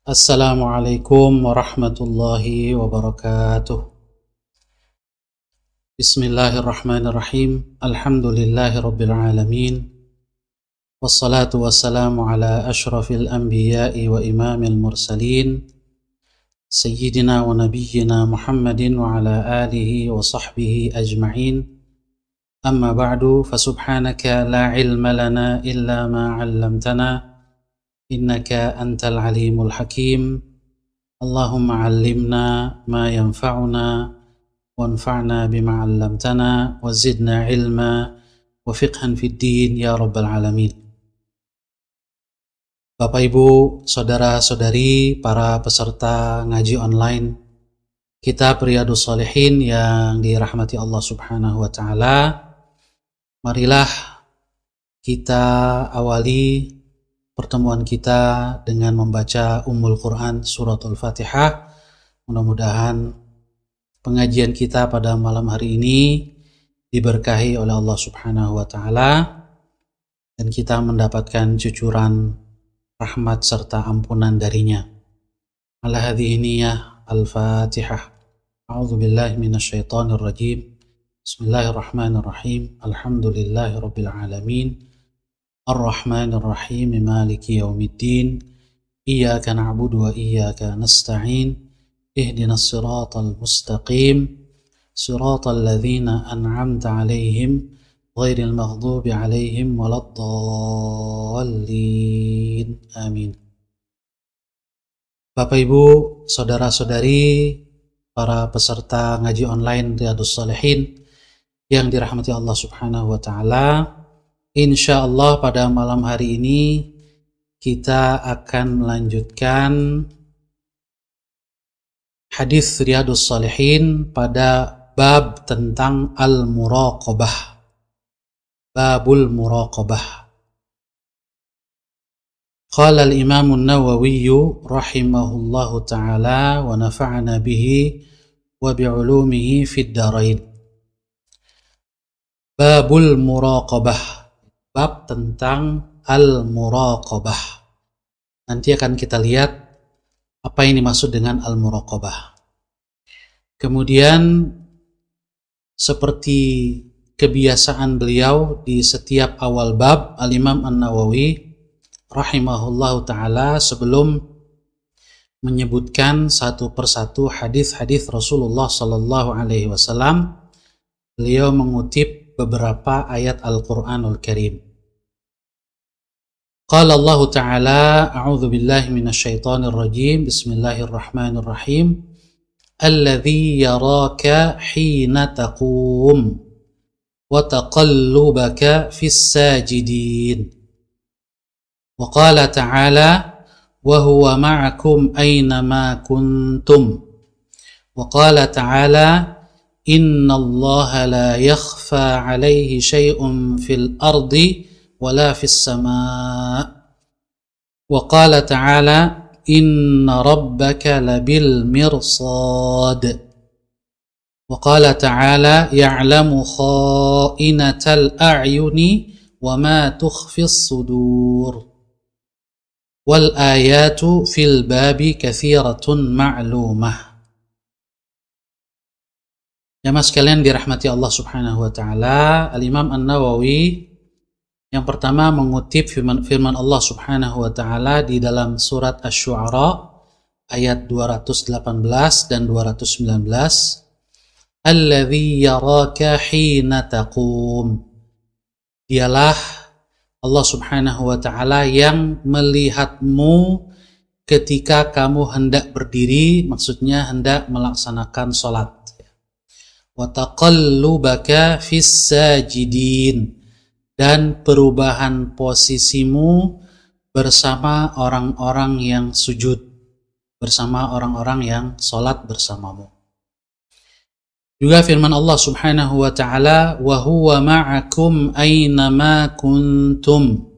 Assalamualaikum warahmatullahi wabarakatuh. Bismillahirrahmanirrahim. Alhamdulillahi rabbil alamin. Wassalatu wassalamu ala ashrafil anbiya'i wa imamil mursalin, Sayyidina wa nabiyyina Muhammadin wa ala alihi wa sahbihi ajma'in. Amma ba'du, fasubhanaka la ilma lana illa ma 'allamtana innaka antal alimul hakim. Allahumma 'allimna ma yanfa'una wanfa'na bima 'allamtana wa zidna ilma wa fiqhan fid din ya rabbal alamin. Bapak Ibu, saudara-saudari, para peserta ngaji online Kitab Riyadhus Shalihin yang dirahmati Allah Subhanahu wa taala, marilah kita awali pertemuan kita dengan membaca Ummul Quran Suratul Fatihah. Mudah-mudahan pengajian kita pada malam hari ini diberkahi oleh Allah Subhanahu wa taala dan kita mendapatkan cucuran rahmat serta ampunan darinya. Ala hadhihi niyyah al-Fatihah. A'udzu billahi minasyaitonir rajim. Bismillahirrahmanirrahim. Alhamdulillahi rabbil alamin. Ar-Rahmanir Rahim, Maliki Yaumiddin. Iyyaka na'budu wa iyyaka nasta'in. Ihdinas siratal mustaqim. Siratal ladzina an'amta 'alaihim ghairil maghdubi 'alaihim waladdallin. Amin. Bapak Ibu, saudara-saudari, para peserta ngaji online Riyadhus Shalihin yang dirahmati Allah Subhanahu wa taala, insyaallah pada malam hari ini kita akan melanjutkan hadis Riyadhus Shalihin pada bab tentang al-muraqabah. Babul muraqabah. Qala al-Imam an-Nawawi rahimahullahu taala wa nafa'ana bihi wa bi'ulumihi fid dharain. Babul muraqabah. Bab tentang al-muraqabah. Nanti akan kita lihat apa yang dimaksud dengan al-muraqabah. Kemudian seperti kebiasaan beliau di setiap awal bab, Al-Imam An-Nawawi rahimahullahu ta'ala sebelum menyebutkan satu persatu hadis-hadis Rasulullah sallallahu alaihi wasallam, beliau mengutip beberapa ayat Al-Quranul Karim. Qala Allah Ta'ala, a'udzu billahi minasyaitonir rajim, bismillahirrahmanirrahim. Alladzi yaraka hina taqum wa taqallubaka fis sajidin. Wa qala ta'ala, wa huwa ma'akum aina ma kuntum. Wa qala ta'ala, Inna Allah la yakhfa alaihi syai'un fil ardi wala fis sama'. Wa qala ta'ala, Inna rabbaka labil mirsad. Wa qala ta'ala, Ya'lamu kha'inatal a'yuni wa ma tukhfis sudur. Wal ayatu fil babi kathiratun ma'lumah. Jamaah sekalian dirahmati Allah Subhanahu wa taala, Al-Imam An-Nawawi yang pertama mengutip firman Allah Subhanahu wa taala di dalam surat Asy-Syu'ara ayat 218 dan 219. Alladzi yaraka hina taqum. Dialah Allah Subhanahu wa taala yang melihatmu ketika kamu hendak berdiri, maksudnya hendak melaksanakan salat. Wa taqallubaka fis sajidin, dan perubahan posisimu bersama orang-orang yang sujud, bersama orang-orang yang salat bersamamu. Juga firman Allah Subhanahu wa taala, wa huwa ma'akum aina ma kuntum,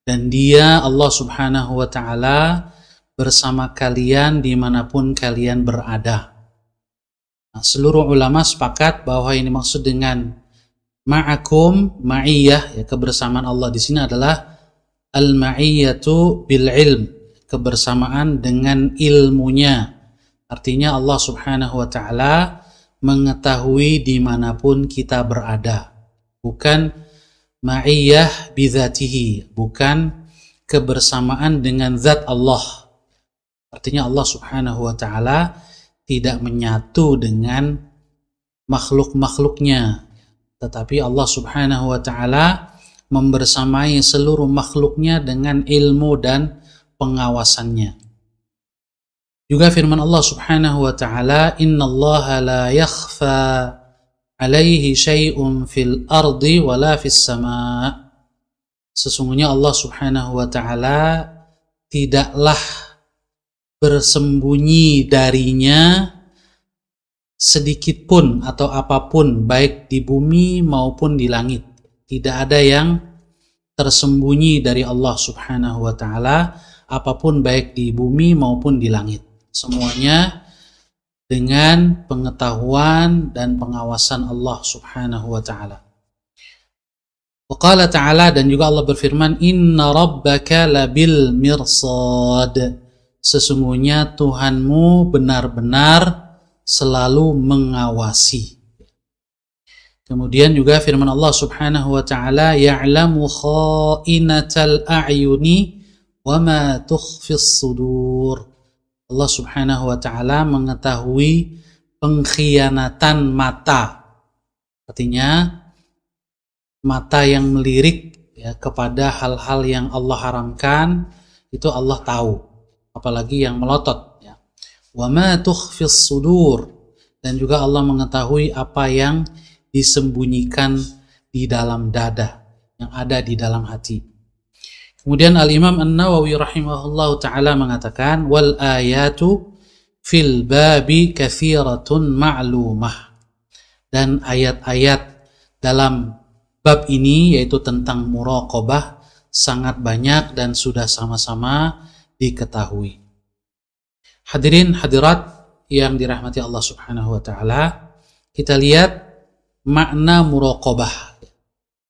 dan Dia Allah Subhanahu wa taala bersama kalian dimanapun kalian berada. Nah, seluruh ulama sepakat bahwa yang dimaksud dengan ma'akum, ma'iyah, ya, kebersamaan Allah di sini adalah al-ma'iyyatu bil ilm, kebersamaan dengan ilmunya. Artinya Allah subhanahu wa ta'ala mengetahui dimanapun kita berada. Bukan ma'iyah bidzatihi, bukan kebersamaan dengan zat Allah. Artinya Allah subhanahu wa ta'ala tidak menyatu dengan makhluk-makhluknya, tetapi Allah subhanahu wa ta'ala membersamai seluruh makhluknya dengan ilmu dan pengawasannya. Juga firman Allah subhanahu wa ta'ala, innallaha la yakhfa alaihi syai'un fil ardi wala fis sama'. Sesungguhnya Allah subhanahu wa ta'ala tidaklah bersembunyi darinya sedikit pun atau apapun, baik di bumi maupun di langit. Tidak ada yang tersembunyi dari Allah subhanahu wa ta'ala, apapun baik di bumi maupun di langit. Semuanya dengan pengetahuan dan pengawasan Allah subhanahu wa ta'ala. Wa qala ta'ala, dan juga Allah berfirman, inna rabbaka labil mirsad. Sesungguhnya Tuhanmu benar-benar selalu mengawasi. Kemudian juga firman Allah subhanahu wa ta'ala, ya'lamu kha'inatal a'yuni wa ma tukhfis sudur. Allah subhanahu wa ta'ala mengetahui pengkhianatan mata. Artinya mata yang melirik ya, kepada hal-hal yang Allah haramkan, itu Allah tahu. Apalagi yang melotot ya. Wa ma tukhfis sudur, dan juga Allah mengetahui apa yang disembunyikan di dalam dada, yang ada di dalam hati. Kemudian Al-Imam An-Nawawi rahimahullahu ta'ala mengatakan, wal ayatu fil babi kathiratun ma'lumah. Dan ayat-ayat dalam bab ini, yaitu tentang muraqabah, sangat banyak dan sudah sama-sama diketahui. Hadirin hadirat yang dirahmati Allah subhanahu wa ta'ala, kita lihat makna muraqabah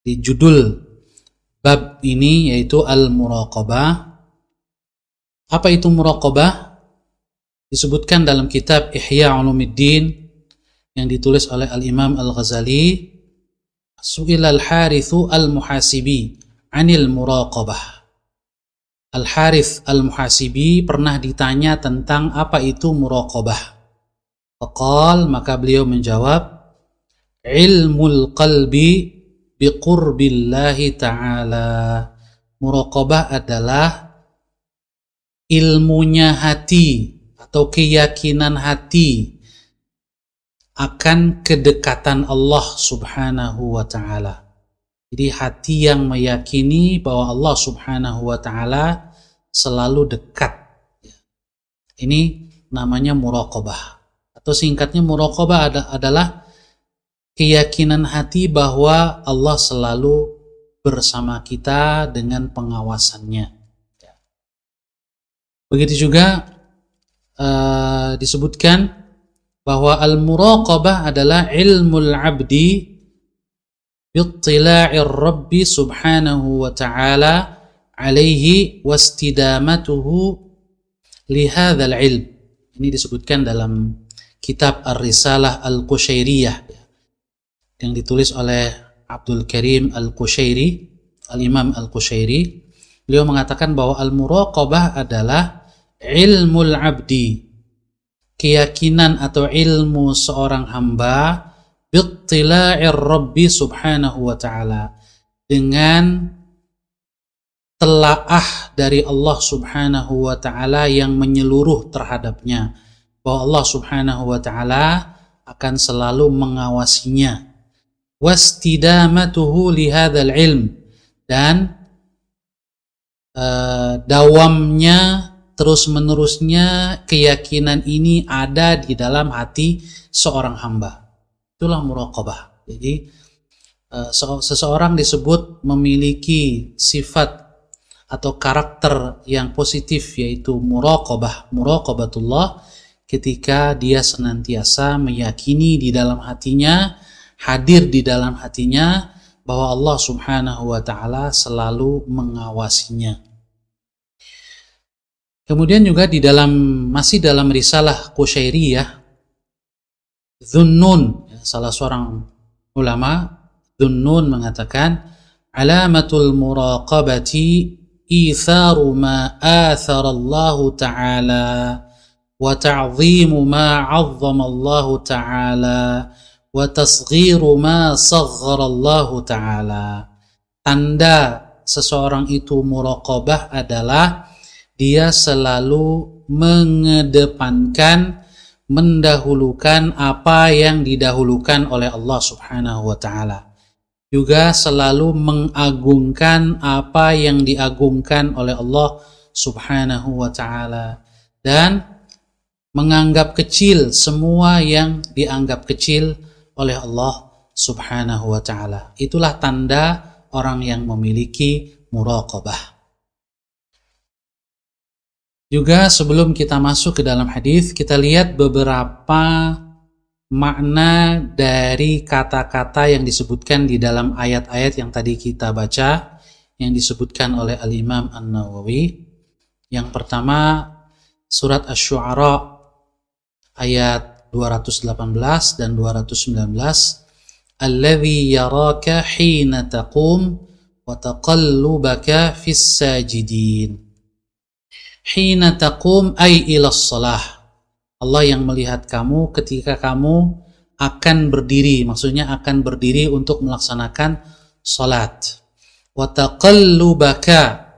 di judul bab ini, yaitu al-muraqabah. Apa itu muraqabah? Disebutkan dalam kitab Ihya Ulumuddin yang ditulis oleh Al-Imam Al-Ghazali, Su'ila al-Harithu al-Muhasibi anil muraqabah. Al-Harith al-Muhasibi pernah ditanya tentang apa itu muraqabah. Faqal, maka beliau menjawab, ilmul qalbi biqurbillahi ta'ala. Muraqabah adalah ilmunya hati atau keyakinan hati akan kedekatan Allah subhanahu wa ta'ala. Jadi hati yang meyakini bahwa Allah subhanahu wa ta'ala selalu dekat. Ini namanya muraqabah. Atau singkatnya muraqabah adalah keyakinan hati bahwa Allah selalu bersama kita dengan pengawasannya. Begitu juga disebutkan bahwa al-muraqabah adalah ilmul abdi bittila'ir rabbi subhanahu wa ta'ala alaihi wastidamatuhu lihadzal ilm. Ini disebutkan dalam kitab Ar-Risalah Al-Qushairiyah yang ditulis oleh Abdul Karim Al-Qushairi, Al-Imam Al-Qushairi. Beliau mengatakan bahwa al-muraqabah adalah ilmul abdi, keyakinan atau ilmu seorang hamba, bittila'ir rabbi subhanahu wa ta'ala, dengan telaah dari Allah subhanahu wa ta'ala yang menyeluruh terhadapnya, bahwa Allah subhanahu wa ta'ala akan selalu mengawasinya. Wastidamatuhu lihadzal ilm, dan dawamnya, terus-menerusnya keyakinan ini ada di dalam hati seorang hamba. Itulah muraqabah. Jadi seseorang disebut memiliki sifat atau karakter yang positif, yaitu muraqabatullah, ketika dia senantiasa meyakini di dalam hatinya, hadir di dalam hatinya, bahwa Allah subhanahu wa ta'ala selalu mengawasinya. Kemudian juga masih dalam risalah Qushairiyah, Dhunnun, salah seorang ulama, Dhunnun mengatakan, alamatul muraqabati itharu ma athara Allah Ta'ala wa ta'zimu ma 'azzama Allah Ta'ala wa tasghiru ma saghara Allah Ta'ala. Tanda seseorang itu muraqabah adalah dia selalu mengedepankan, mendahulukan apa yang didahulukan oleh Allah Subhanahu wa Ta'ala. Juga selalu mengagungkan apa yang diagungkan oleh Allah Subhanahu wa Ta'ala, dan menganggap kecil semua yang dianggap kecil oleh Allah Subhanahu wa Ta'ala. Itulah tanda orang yang memiliki muraqabah. Juga sebelum kita masuk ke dalam hadis, kita lihat beberapa makna dari kata-kata yang disebutkan di dalam ayat-ayat yang tadi kita baca, yang disebutkan oleh Al-Imam An-Nawawi. Yang pertama, surat Asy-Syu'ara ayat 218 dan 219. Alladzi yaraka hina taqum wa taqallubaka fis sajidin. Hina taqum ay ila shalah. Allah yang melihat kamu ketika kamu akan berdiri, maksudnya akan berdiri untuk melaksanakan salat. Wa taqallubaka,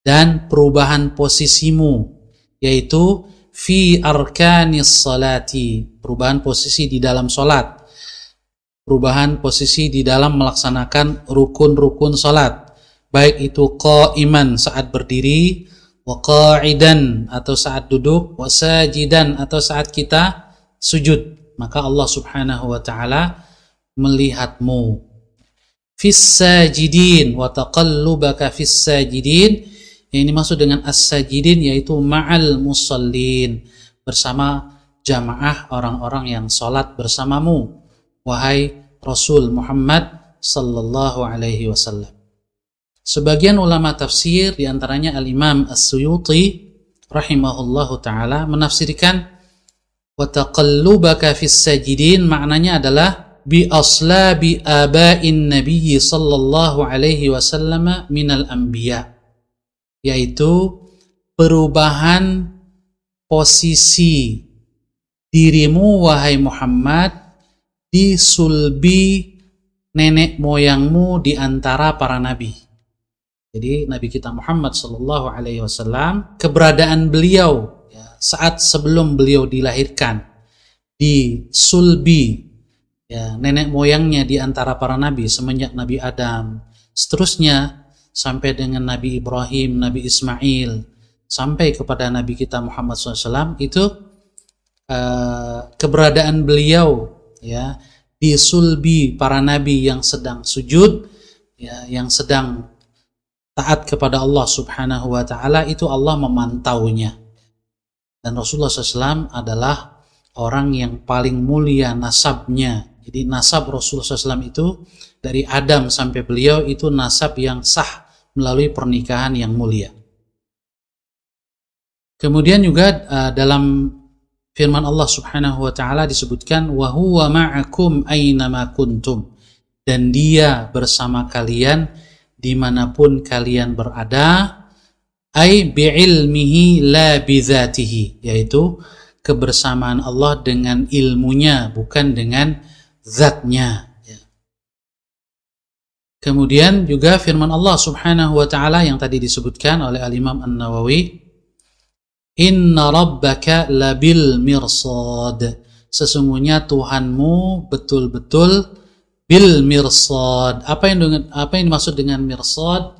dan perubahan posisimu, yaitu fi arkanis salati, perubahan posisi di dalam salat, perubahan posisi di dalam melaksanakan rukun-rukun salat, baik itu qa'iman saat berdiri, wa qa'idan atau saat duduk, wa sajidan atau saat kita sujud. Maka Allah Subhanahu wa Ta'ala melihatmu. Fis sajidin, wa taqallubaka fis sajidin. Yang dimaksud dengan as-sajidin yaitu ma'al musallin, bersama jamaah orang-orang yang salat bersamamu, wahai Rasul Muhammad sallallahu alaihi wasallam. Sebagian ulama tafsir, diantaranya Al-Imam As-Suyuti rahimahullahu ta'ala, menafsirkan wa taqallubaka fis sajidin, maknanya adalah bi aslabi aba'in nabiyyi sallallahu alaihi wasallam minal anbiya, yaitu perubahan posisi dirimu wahai Muhammad di sulbi nenek moyangmu di antara para nabi. Jadi Nabi kita Muhammad sallallahu alaihi wasallam, keberadaan beliau saat sebelum beliau dilahirkan di sulbi nenek moyangnya di antara para nabi, semenjak Nabi Adam, seterusnya sampai dengan Nabi Ibrahim, Nabi Ismail, sampai kepada Nabi kita Muhammad SAW, itu keberadaan beliau di sulbi para nabi yang sedang sujud, yang sedang taat kepada Allah Subhanahu wa Ta'ala, itu Allah memantaunya. Dan Rasulullah SAW adalah orang yang paling mulia nasabnya. Jadi nasab Rasulullah SAW itu dari Adam sampai beliau itu nasab yang sah melalui pernikahan yang mulia. Kemudian juga dalam firman Allah Subhanahu wa Ta'ala disebutkan wa huwa ma'akum aynama kuntum, dan dia bersama kalian dimanapun kalian berada, ay bi'ilmihi la bizatihi, yaitu kebersamaan Allah dengan ilmunya, bukan dengan zatnya. Kemudian juga firman Allah Subhanahu wa Ta'ala yang tadi disebutkan oleh Al-Imam An-Nawawi, inna rabbaka labil mirsad, sesungguhnya Tuhanmu betul-betul bil mirsad. Apa yang dimaksud dengan mirsad?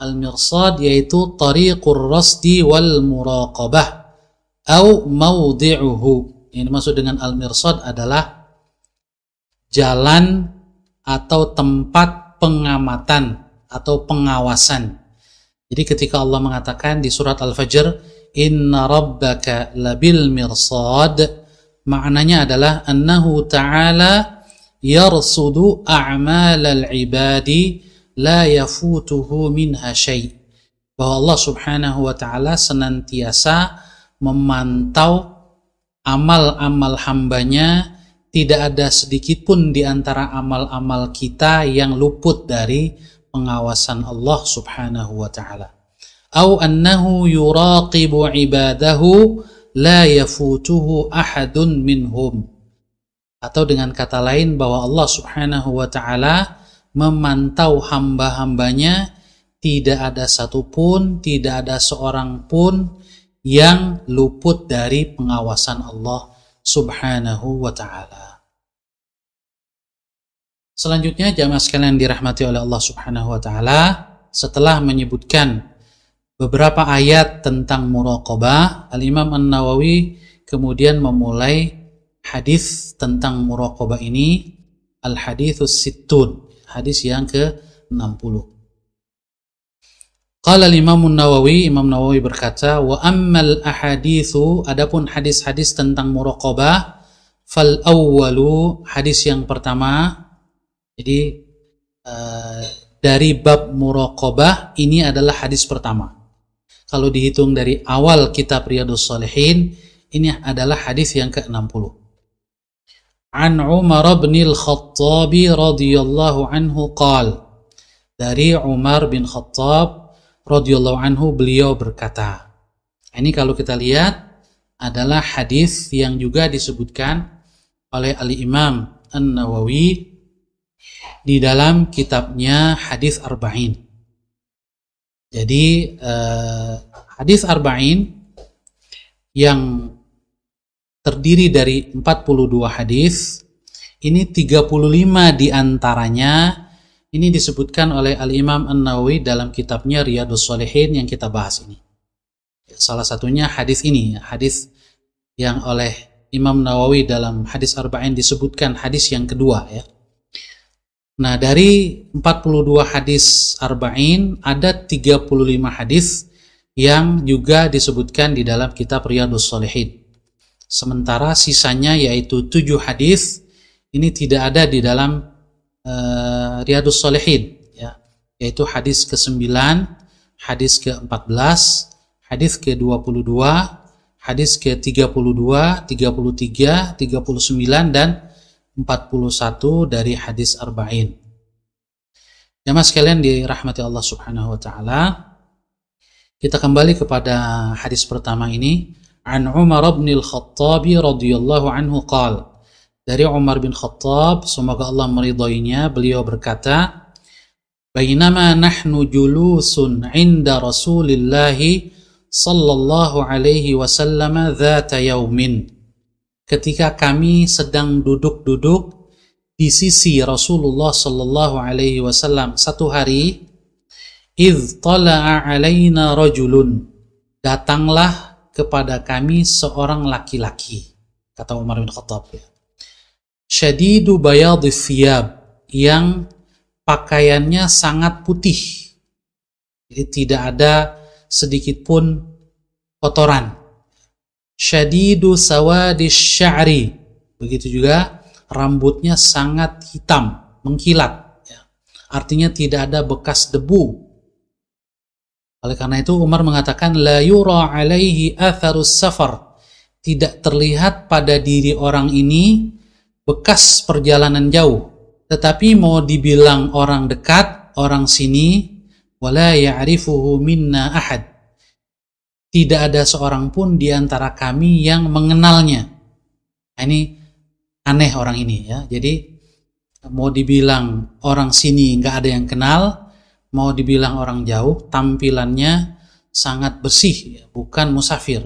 Al mirsad yaitu tariqur rasdi wal muraqabah au mawdi'uhu. Yang dimaksud dengan al mirsad adalah jalan atau tempat pengamatan atau pengawasan. Jadi ketika Allah mengatakan di surat Al-Fajr, inna rabbaka labil mirsad, maknanya adalah annahu ta'ala yarsudu a'malal ibadi la yafutuhu minha syai'. bahwa Allah Subhanahu wa taala senantiasa memantau amal-amal hambanya, tidak ada sedikit pun di antara amal-amal kita yang luput dari pengawasan Allah Subhanahu wa taala. Au annahu yuraqibu ibadahu la yafutuhu ahadun minhum. Atau dengan kata lain bahwa Allah Subhanahu wa taala memantau hamba-hambanya, tidak ada satupun, tidak ada seorang pun yang luput dari pengawasan Allah Subhanahu wa taala. Selanjutnya jamaah sekalian dirahmati oleh Allah Subhanahu wa taala, setelah menyebutkan beberapa ayat tentang muraqabah, Al-Imam An-Nawawi kemudian memulai hadis tentang muraqabah ini, Al-Haditsus Sittun, hadis yang ke-60. Qala Imam Nawawi, Imam Nawawi berkata, wa ammal ahaditsu, adapun hadis-hadis tentang muraqabah, fal awwalu, hadis yang pertama. Jadi dari bab muraqabah ini adalah hadis pertama. Kalau dihitung dari awal kitab Riyadhus Shalihin, ini adalah hadis yang ke-60. An Umar bin Al-Khattab radhiyallahu anhu qala, dari Umar bin Khattab radhiyallahu anhu, beliau berkata. Ini kalau kita lihat adalah hadis yang juga disebutkan oleh Al-Imam An-Nawawi di dalam kitabnya Hadis Arba'in. Jadi hadis Arba'in yang terdiri dari 42 hadis, ini 35 diantaranya ini disebutkan oleh Al-Imam An-Nawawi dalam kitabnya Riyadhus Shalihin yang kita bahas ini. Salah satunya hadis ini, hadis yang oleh Imam Nawawi dalam hadis Arba'in disebutkan hadis yang kedua ya. Nah, dari 42 hadis Arba'in ada 35 hadis yang juga disebutkan di dalam kitab Riyadhus Shalihin. Sementara sisanya yaitu 7 hadis ini tidak ada di dalam Riyadhus Shalihin ya, yaitu hadis ke-9, hadis ke-14, hadis ke-22, hadis ke-32, 33, 39 dan 41 dari hadis Arba'in. Jamaah sekalian dirahmati Allah Subhanahu wa taala, kita kembali kepada hadis pertama ini. An Umar bin Al-Khattab radhiyallahu anhu qala, dari Umar bin Khattab, semoga Allah meridhoinya, beliau berkata, bainama nahnu julusun 'inda Rasulillah sallallahu alaihi wasallam dzata yaumin, ketika kami sedang duduk-duduk di sisi Rasulullah sallallahu alaihi wasallam satu hari, idz tala'a 'alaina rajulun, datanglah kepada kami seorang laki-laki, kata Umar bin Khattab, syadidu bayadhis thiyab, yang pakaiannya sangat putih, jadi tidak ada sedikit pun kotoran. Syadidu sawadis sya'ri, begitu juga rambutnya sangat hitam, mengkilat ya. Artinya tidak ada bekas debu. Oleh karena itu Umar mengatakan la yura alaihi atharus safar, tidak terlihat pada diri orang ini bekas perjalanan jauh, tetapi mau dibilang orang dekat, orang sini, wala ya'rifuhu minna ahad, tidak ada seorang pun di antara kami yang mengenalnya. Nah, ini aneh orang ini ya. Jadi mau dibilang orang sini nggak ada yang kenal, mau dibilang orang jauh, tampilannya sangat bersih ya, bukan musafir,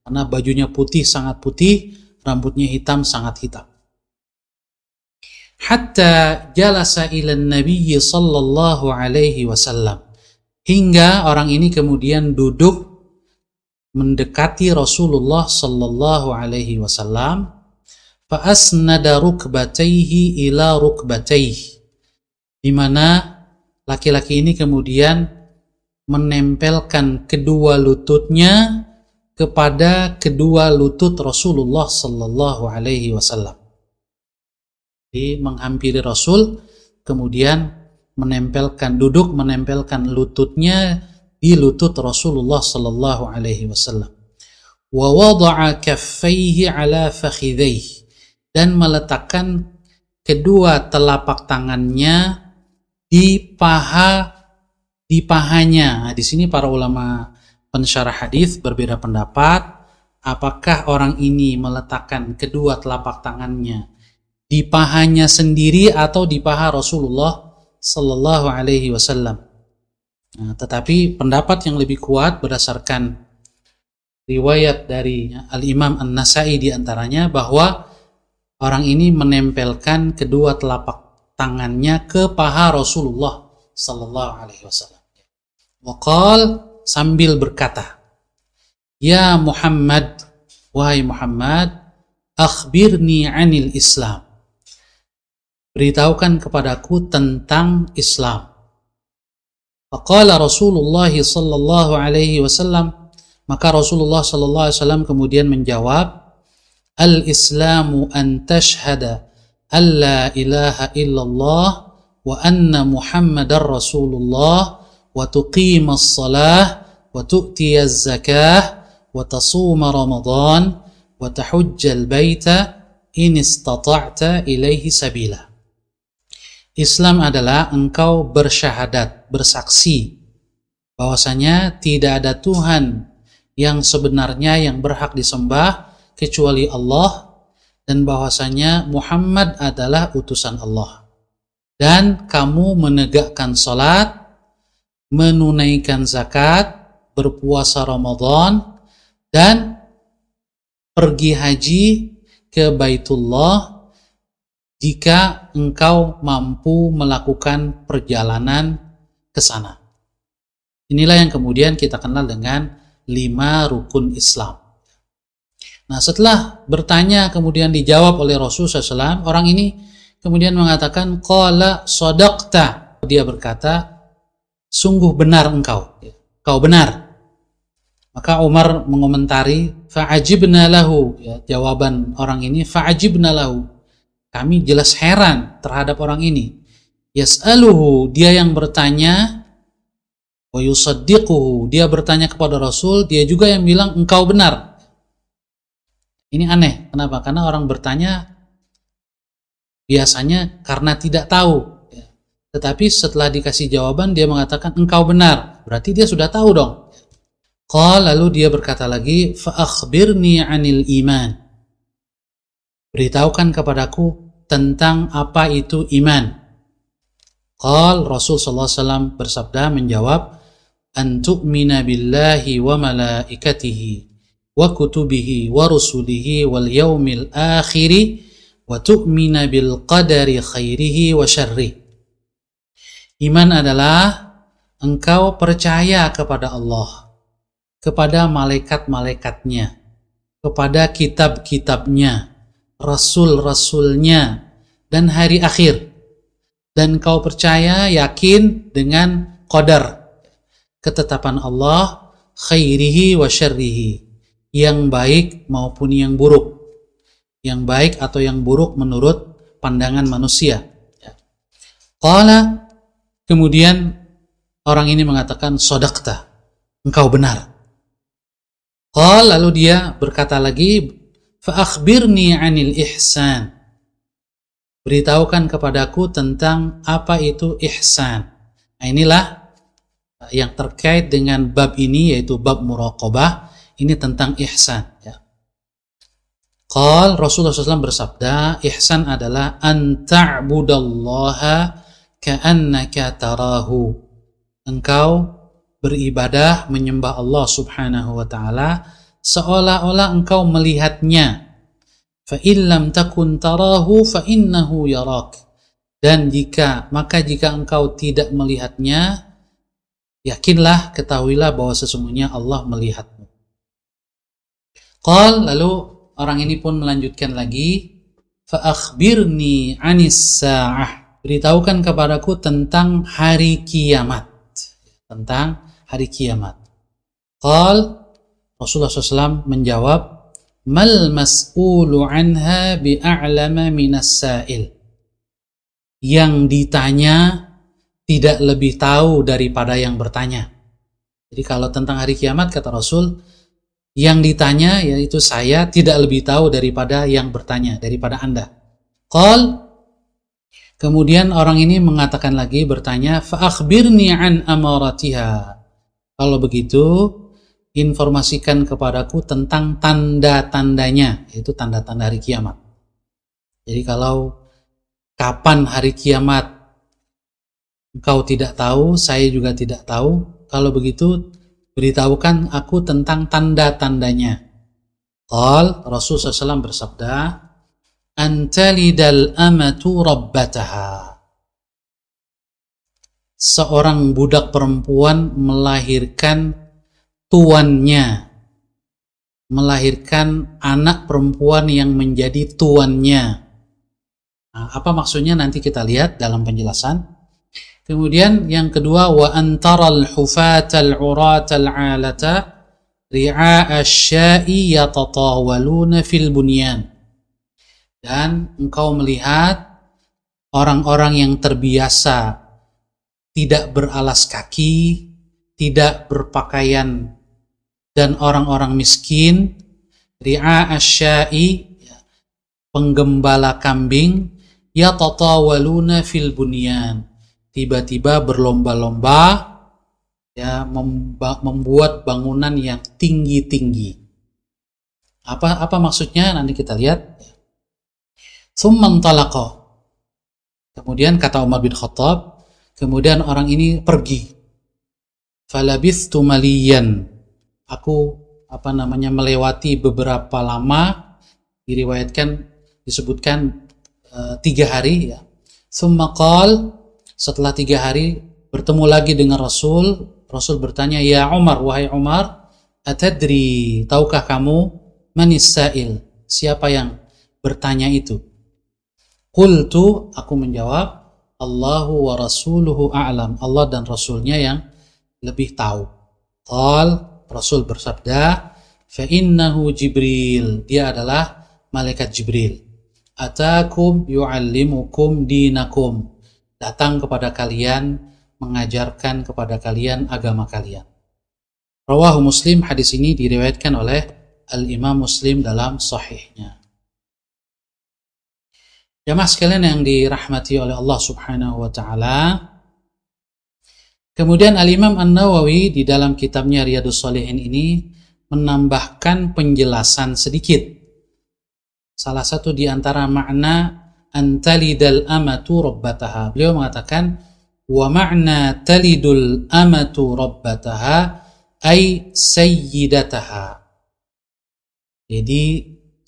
karena bajunya putih, sangat putih, rambutnya hitam, sangat hitam. Hatta jalasa ilan nabiyyi sallallahu alaihi wasallam, hingga orang ini kemudian duduk mendekati Rasulullah sallallahu alaihi wasallam, fa asnada rukbatayhi ila rukbatayhi, di mana laki-laki ini kemudian menempelkan kedua lututnya kepada kedua lutut Rasulullah sallallahu alaihi wasallam. Jadi menghampiri Rasul, kemudian menempelkan, duduk menempelkan lututnya di lutut Rasulullah sallallahu alaihi wasallam. Wa wada'a kaffaihi ala fakhidhaihi, dan meletakkan kedua telapak tangannya di pahanya. Nah, di sini para ulama pensyarah hadis berbeda pendapat, apakah orang ini meletakkan kedua telapak tangannya di pahanya sendiri atau di paha Rasulullah sallallahu alaihi wasallam. Nah, tetapi pendapat yang lebih kuat berdasarkan riwayat dari Al-Imam An-Nasai diantaranya bahwa orang ini menempelkan kedua telapak tangannya ke paha Rasulullah sallallahu alaihi wasallam. Waqal, sambil berkata, "Ya Muhammad, wahai Muhammad, akhbirni 'anil Islam." Beritahukan kepadaku tentang Islam. Faqala Rasulullah sallallahu alaihi wasallam, maka Rasulullah sallallahu alaihi wasallam kemudian menjawab, "Al-Islamu an tashhada an la ilaha illallah wa anna Muhammadar Rasulullah wa tuqimas salah wa tu'tiyaz zakah wa tasuma Ramadan wa tahujjal baita in istata'ta ilaihi sabila." Islam adalah engkau bersyahadat, bersaksi bahwasanya tidak ada Tuhan yang sebenarnya yang berhak disembah kecuali Allah, dan bahwasanya Muhammad adalah utusan Allah, dan kamu menegakkan salat, menunaikan zakat, berpuasa Ramadan, dan pergi haji ke Baitullah jika engkau mampu melakukan perjalanan ke sana. Inilah yang kemudian kita kenal dengan 5 rukun Islam. Nah, setelah bertanya kemudian dijawab oleh Rasulullah SAW, orang ini kemudian mengatakan, qala shadaqta. Dia berkata, sungguh benar engkau, kau benar. Maka Umar mengomentari, fa'ajibna lahu, jawaban orang ini, fa'ajibna lahu, kami jelas heran terhadap orang ini. Yas'aluhu, dia yang bertanya, wa yusaddiquhu, dia bertanya kepada Rasul, dia juga yang bilang engkau benar. Ini aneh, kenapa? Karena orang bertanya biasanya karena tidak tahu, tetapi setelah dikasih jawaban dia mengatakan engkau benar, berarti dia sudah tahu dong. Qala, lalu dia berkata lagi, fa akhbirni 'anil iman, beritahukan kepadaku tentang apa itu iman. Qal, Rasul sallallahu alaihi wasallam bersabda, menjawab, an tu'mina billahi wa malaikatihi wa kutubihi wa rusulihi wal yaumil akhiri wa tu'mina bil qadari khairihi wa syarrih. Iman adalah engkau percaya kepada Allah, kepada malaikat-malaikatnya, kepada kitab-kitabnya, rasul-rasulnya, dan hari akhir. Dan kau percaya, yakin dengan qadar, ketetapan Allah, khairihi wa syarrihi, yang baik maupun yang buruk, yang baik atau yang buruk menurut pandangan manusia. Qala, kemudian orang ini mengatakan, shadaqta, engkau benar. Qala, lalu dia berkata lagi, fa akhbirni 'anil ihsan, beritahukan kepadaku tentang apa itu ihsan. Nah, inilah yang terkait dengan bab ini, yaitu bab muraqabah. Ini tentang ihsan, ya. Qal, Rasulullah SAW bersabda, ihsan adalah an ta'budallaha ka'annaka tarahu, engkau beribadah menyembah Allah Subhanahu wa taala seolah-olah engkau melihatnya. Fa illam takun tarahu fa innahu yarak, dan jika engkau tidak melihatnya, yakinlah, ketahuilah bahwa sesungguhnya Allah melihatmu. Qal, lalu orang ini pun melanjutkan lagi, fa akhbirni 'anis sa'ah, beritahukan kepadaku tentang hari kiamat, tentang hari kiamat. Qal, Rasulullah SAW menjawab, mal mas'ulu anha bi'a'lama minas sa'il, yang ditanya tidak lebih tahu daripada yang bertanya. Jadi kalau tentang hari kiamat kata Rasul, yang ditanya yaitu saya tidak lebih tahu daripada yang bertanya, daripada Anda. Kemudian orang ini mengatakan lagi, bertanya, fa akhbirni an amaratiha. Kalau begitu, informasikan kepadaku tentang tanda-tandanya, yaitu tanda-tanda hari kiamat. Jadi kalau kapan hari kiamat engkau tidak tahu, saya juga tidak tahu. Kalau begitu, beritahukan aku tentang tanda-tandanya. Rasul SAW bersabda, antalidal amatu rabbataha. Seorang budak perempuan melahirkan tuannya, melahirkan anak perempuan yang menjadi tuannya. Nah, apa maksudnya nanti kita lihat dalam penjelasan. Kemudian yang kedua, wa antaral hufatal uratal alata ri'a asya'i yatatawaluna fil bunyan. Dan engkau melihat orang-orang yang terbiasa tidak beralas kaki, tidak berpakaian, dan orang-orang miskin, ri'a asya'i, penggembala kambing, yatatawaluna fil bunyan, tiba-tiba berlomba-lomba membuat bangunan yang tinggi-tinggi. Apa maksudnya? Nanti kita lihat. Tsumman talaqa. Kemudian kata Umar bin Khattab, kemudian orang ini pergi. Falabithtu maliyan. Aku melewati beberapa lama, disebutkan 3 hari ya. Tsumma qal, setelah 3 hari bertemu lagi dengan Rasul. Rasul bertanya, ya Umar, wahai Umar, atadri, tahukah kamu manis sa'il, siapa yang bertanya itu? Qultu, aku menjawab, Allahu wa rasuluhu a'lam, Allah dan Rasulnya yang lebih tahu. Rasul bersabda, fa innahu Jibril, dia adalah malaikat Jibril. Atakum yu'allimukum dinakum, datang kepada kalian, mengajarkan kepada kalian agama kalian. Rawahu Muslim, hadis ini diriwayatkan oleh Al-Imam Muslim dalam sahihnya. Jamaah sekalian yang dirahmati oleh Allah Subhanahu wa taala. Kemudian Al-Imam An-Nawawi di dalam kitabnya Riyadhus Shalihin ini menambahkan penjelasan sedikit. Salah satu di antara makna antalidal amatu rabbataha. Beliau mengatakan wa ma'na talidul amatu rabbataha ay sayyidataha. Jadi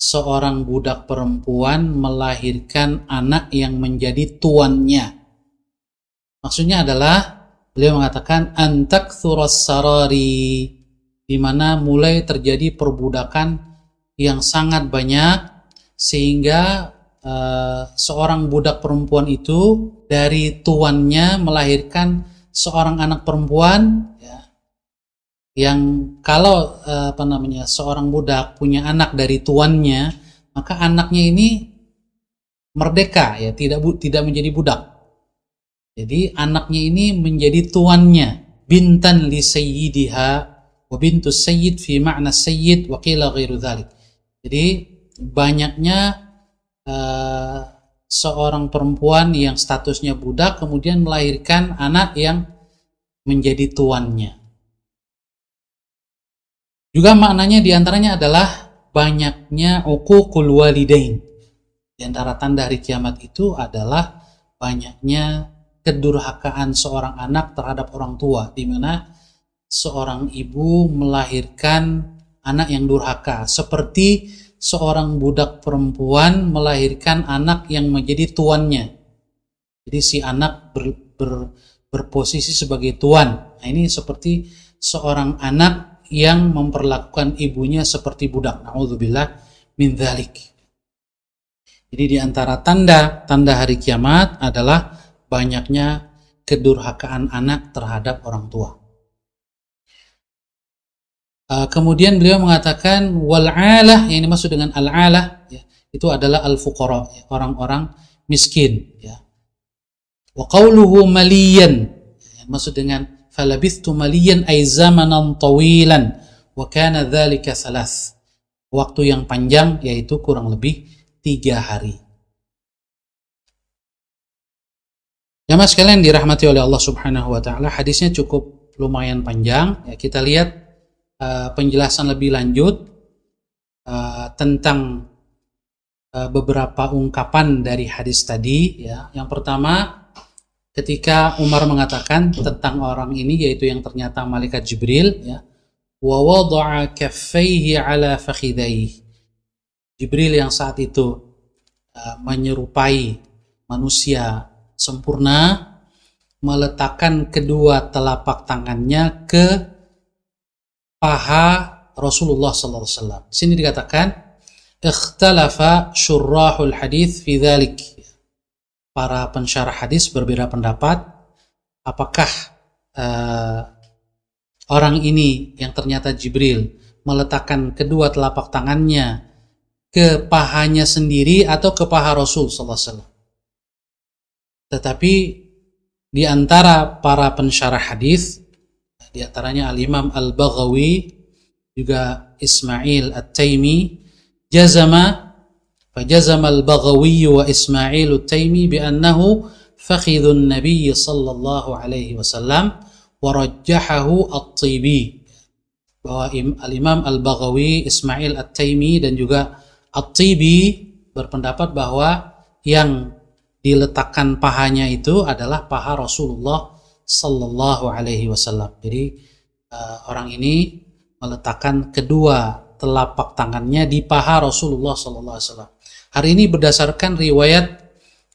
seorang budak perempuan melahirkan anak yang menjadi tuannya. Maksudnya adalah beliau mengatakan antakthuras sarari, di mana mulai terjadi perbudakan yang sangat banyak sehingga seorang budak perempuan itu dari tuannya melahirkan seorang anak perempuan ya, yang kalau seorang budak punya anak dari tuannya, maka anaknya ini merdeka ya, tidak menjadi budak. Jadi anaknya ini menjadi tuannya, bintan li sayyidiha wa bintus sayyid fi ma'na sayyid wa qila ghairu dzalik. Jadi banyaknya seorang perempuan yang statusnya budak kemudian melahirkan anak yang menjadi tuannya. Juga maknanya diantaranya adalah banyaknya uququl walidain. Di antara tanda hari kiamat itu adalah banyaknya kedurhakaan seorang anak terhadap orang tua, di mana seorang ibu melahirkan anak yang durhaka, seperti seorang budak perempuan melahirkan anak yang menjadi tuannya. Jadi si anak berposisi sebagai tuan. Nah, ini seperti seorang anak yang memperlakukan ibunya seperti budak. Na'udzubillah min dzalik. Jadi di antara tanda hari kiamat adalah banyaknya kedurhakaan anak terhadap orang tua. Kemudian beliau mengatakan wal'alah, yang dimaksud dengan al-alah ya, itu adalah al-fuqara, ya, orang-orang miskin ya. Wa qauluhu maliyan, yang dimaksud dengan falabithtu maliyan ay zamanan tawilan wa kana dzalika thalath. Waktu yang panjang yaitu kurang lebih 3 hari. Jamaah sekalian dirahmati oleh Allah Subhanahu wa taala, hadisnya cukup lumayan panjang. Ya, kita lihat penjelasan lebih lanjut tentang beberapa ungkapan dari hadis tadi. Ya. Yang pertama, ketika Umar mengatakan tentang orang ini, yaitu yang ternyata malaikat Jibril, ya, wa wada'a kaffaihi ala fakhidaihi. Jibril yang saat itu menyerupai manusia sempurna, meletakkan kedua telapak tangannya ke paha Rasulullah SAW. Di sini dikatakan ikhtalafa syurrahul hadis fi dzalik. Para pensyarah hadis berbeda pendapat apakah orang ini yang ternyata Jibril meletakkan kedua telapak tangannya ke pahanya sendiri atau ke paha Rasul SAW. Tetapi di antara para pensyarah hadis, di antaranya Al-Imam Al-Baghawi, juga Ismail At-Taimi, fajazama Al-Baghawi wa Ismail At-Taimi bi'annahu fakhidhun Nabiy sallallahu alaihi wasallam wa rajjahahu At-Tibi. Bahwa Al-Imam Al-Baghawi, Ismail At-Taimi dan juga At-Tibi berpendapat bahwa yang diletakkan pahanya itu adalah paha Rasulullah sallallahu alaihi wasallam. Jadi orang ini meletakkan kedua telapak tangannya di paha Rasulullah sallallahu alaihi wasallam. Hari ini berdasarkan riwayat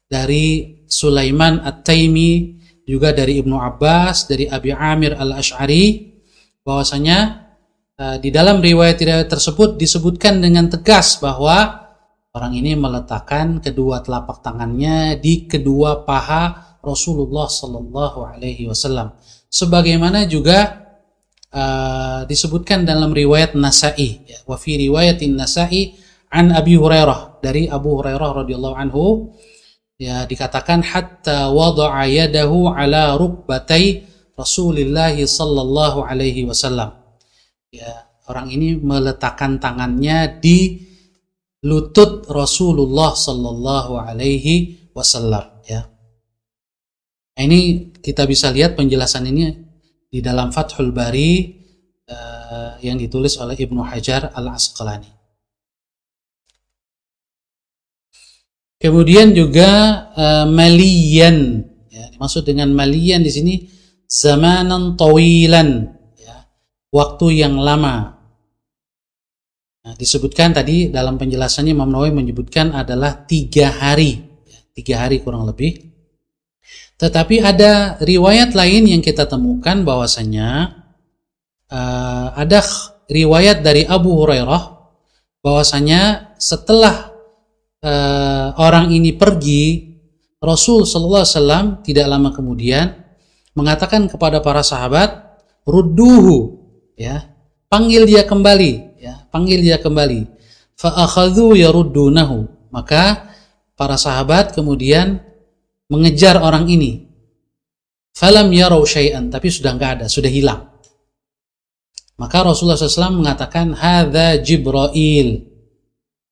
dari Sulaiman At-Taimi, juga dari Ibnu Abbas, dari Abi Amir Al-Asy'ari, bahwasanya di dalam riwayat tersebut disebutkan dengan tegas bahwa orang ini meletakkan kedua telapak tangannya di kedua paha Rasulullah sallallahu alaihi wasallam. Sebagaimana juga disebutkan dalam riwayat Nasa'i, ya, wa fi riwayatin Nasa'i an Abi Hurairah, dari Abu Hurairah radhiyallahu anhu, ya, dikatakan hatta wada'a yadahu ala rukbatai Rasulillah sallallahu alaihi wasallam. Ya, orang ini meletakkan tangannya di lutut Rasulullah sallallahu alaihi wasallam, ya. Nah, ini kita bisa lihat penjelasan ini di dalam Fathul Bari yang ditulis oleh Ibnu Hajar Al-Asqalani. Kemudian juga maliyan, ya, dimaksud dengan maliyan di sini zamanan tawilan, ya, waktu yang lama. Nah, disebutkan tadi dalam penjelasannya Imam Nawawi menyebutkan adalah 3 hari, 3 hari kurang lebih. Tetapi ada riwayat lain yang kita temukan bahwasanya ada riwayat dari Abu Hurairah bahwasanya setelah orang ini pergi, Rasul sallallahu alaihi wasallam tidak lama kemudian mengatakan kepada para sahabat, rudduhu, ya, panggil dia kembali. Ya, panggil dia kembali. Fa akhadhu yaruddunahu. Maka para sahabat kemudian mengejar orang ini. Falam yarau syai'an, tapi sudah enggak ada, sudah hilang. Maka Rasulullah SAW mengatakan hadza Jibril.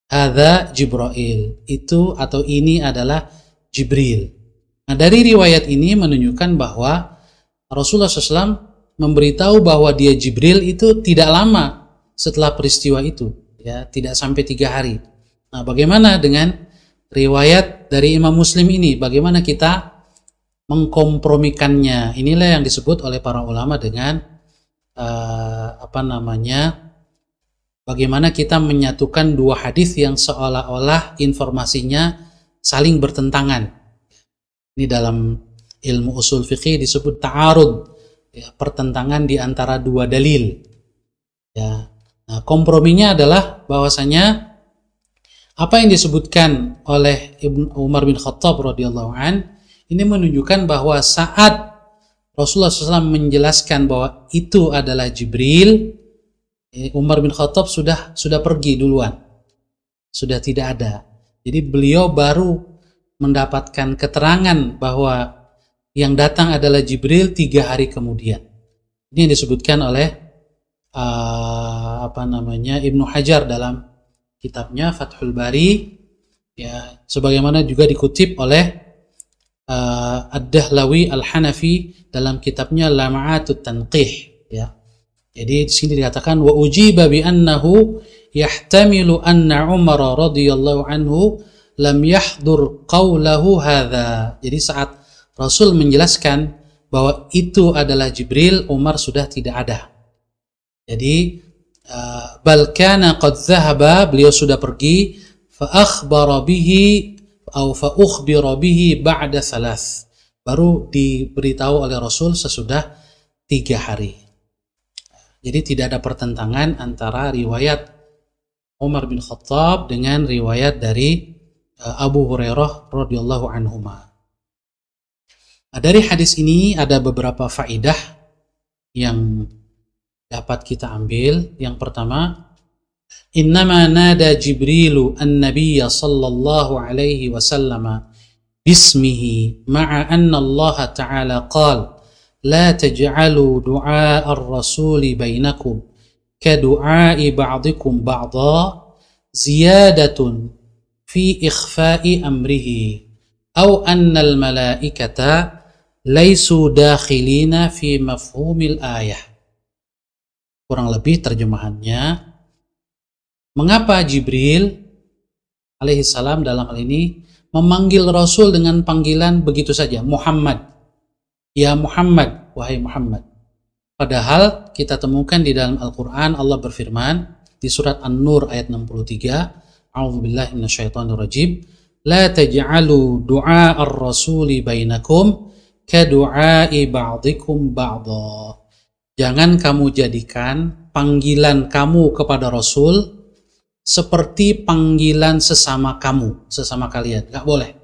Hadza Jibril. Itu atau ini adalah Jibril. Nah, dari riwayat ini menunjukkan bahwa Rasulullah SAW memberitahu bahwa dia Jibril itu tidak lama setelah peristiwa itu, ya, tidak sampai 3 hari. Nah, bagaimana dengan riwayat dari Imam Muslim ini? Bagaimana kita mengkompromikannya? Inilah yang disebut oleh para ulama dengan bagaimana kita menyatukan dua hadis yang seolah-olah informasinya saling bertentangan. Ini dalam ilmu usul fikih disebut ta'arud, ya, pertentangan di antara dua dalil, ya. Nah, komprominya adalah bahwasanya apa yang disebutkan oleh Umar bin Khattab radhiyallahu an ini menunjukkan bahwa saat Rasulullah SAW menjelaskan bahwa itu adalah Jibril, Umar bin Khattab sudah pergi duluan, sudah tidak ada. Jadi beliau baru mendapatkan keterangan bahwa yang datang adalah Jibril 3 hari kemudian. Ini yang disebutkan oleh Ibnu Hajar dalam kitabnya Fathul Bari, ya, sebagaimana juga dikutip oleh Ad-Dahlawi Al-Hanafi dalam kitabnya Lama'atut Tanqih, ya. Jadi di sini dikatakan wa ujiba bi annahu yahtamilu anna Umar radhiyallahu anhu lam yahdur qawlahu hadza. Jadi saat Rasul menjelaskan bahwa itu adalah Jibril, Umar sudah tidak ada. Jadi bal kana qad dhahaba, beliau sudah pergi, fa akhbara bihi atau fa ukhbira bihi ba'da thalath, baru diberitahu oleh Rasul sesudah 3 hari. Jadi tidak ada pertentangan antara riwayat Umar bin Khattab dengan riwayat dari Abu Hurairah radhiyallahu anhuma. Nah, dari hadis ini ada beberapa faidah yang dapat kita ambil. Yang pertama, innama nada Jibrilu an-nabiyya sallallahu alaihi wasallam bismihi ma'a anna Allah ta'ala qala la taj'alu du'a ar-rasuli bainakum ka du'a'i ba'dikum ba'dha ziyadatun fi ikhfa'i amrihi aw anna al-malaikata laisu dakhilina fi mafhumil ayah. Kurang lebih terjemahannya, mengapa Jibril alaihissalam dalam hal ini memanggil Rasul dengan panggilan begitu saja, Muhammad, ya Muhammad, wahai Muhammad. Padahal kita temukan di dalam Al-Quran Allah berfirman di surat An-Nur ayat 63, a'udzubillahi minasyaitonirrajim, la taj'alu du'a ar-rasuli bainakum ka du'a'i ba'dikum ba'dha. Jangan kamu jadikan panggilan kamu kepada Rasul seperti panggilan sesama kamu, sesama kalian. Gak boleh.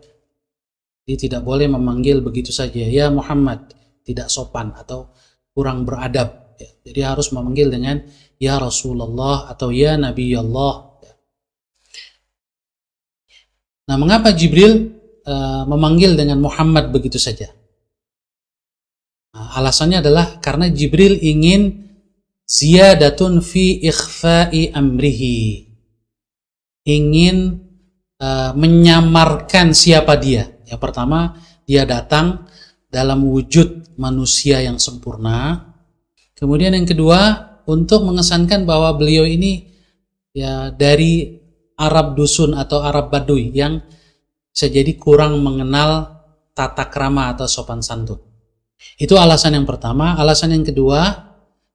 Jadi tidak boleh memanggil begitu saja, ya Muhammad, tidak sopan atau kurang beradab. Jadi harus memanggil dengan ya Rasulullah atau ya Nabi Allah. Nah, mengapa Jibril memanggil dengan Muhammad begitu saja? Nah, alasannya adalah karena Jibril ingin ziyadatun fi ikhfa'i amrihi, ingin menyamarkan siapa dia. Yang pertama, dia datang dalam wujud manusia yang sempurna. Kemudian yang kedua, untuk mengesankan bahwa beliau ini ya dari Arab dusun atau Arab Baduy yang bisa jadi kurang mengenal tata krama atau sopan santun. Itu alasan yang pertama. Alasan yang kedua,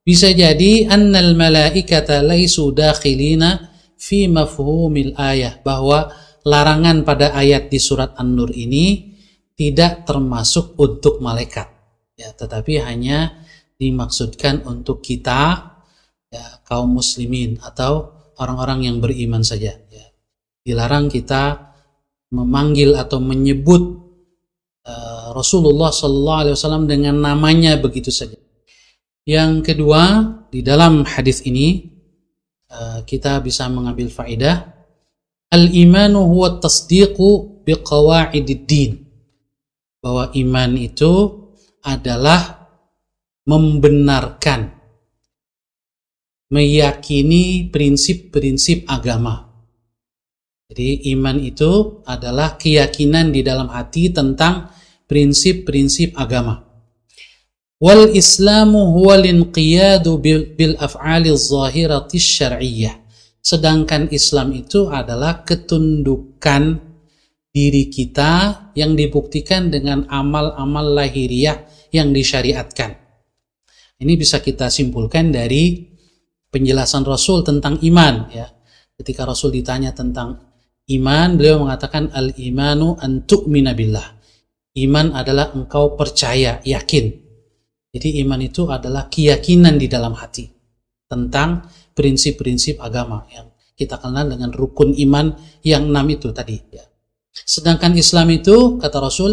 bisa jadi annal malaikata laisu dakhilina fi mafhumil ayah, bahwa larangan pada ayat di surat An-Nur ini tidak termasuk untuk malaikat, ya, tetapi hanya dimaksudkan untuk kita, ya, kaum muslimin atau orang-orang yang beriman saja, ya. Dilarang kita memanggil atau menyebut Rasulullah SAW dengan namanya begitu saja. Yang kedua, di dalam hadis ini kita bisa mengambil faedah, al-imanu huwa tasdiqu biqawa'ididdin, bahwa iman itu adalah membenarkan, meyakini prinsip-prinsip agama. Jadi iman itu adalah keyakinan di dalam hati tentang prinsip-prinsip agama. Wal islamu huwa linqiyadu bil af'ali zahirati syar'iyyah. Sedangkan Islam itu adalah ketundukan diri kita yang dibuktikan dengan amal-amal lahiriah yang disyariatkan. Ini bisa kita simpulkan dari penjelasan Rasul tentang iman, ya. Ketika Rasul ditanya tentang iman, beliau mengatakan al-imanu an tu'mina billah. Iman adalah engkau percaya, yakin. Jadi iman itu adalah keyakinan di dalam hati tentang prinsip-prinsip agama yang kita kenal dengan rukun iman yang 6 itu tadi, ya. Sedangkan Islam itu, kata Rasul,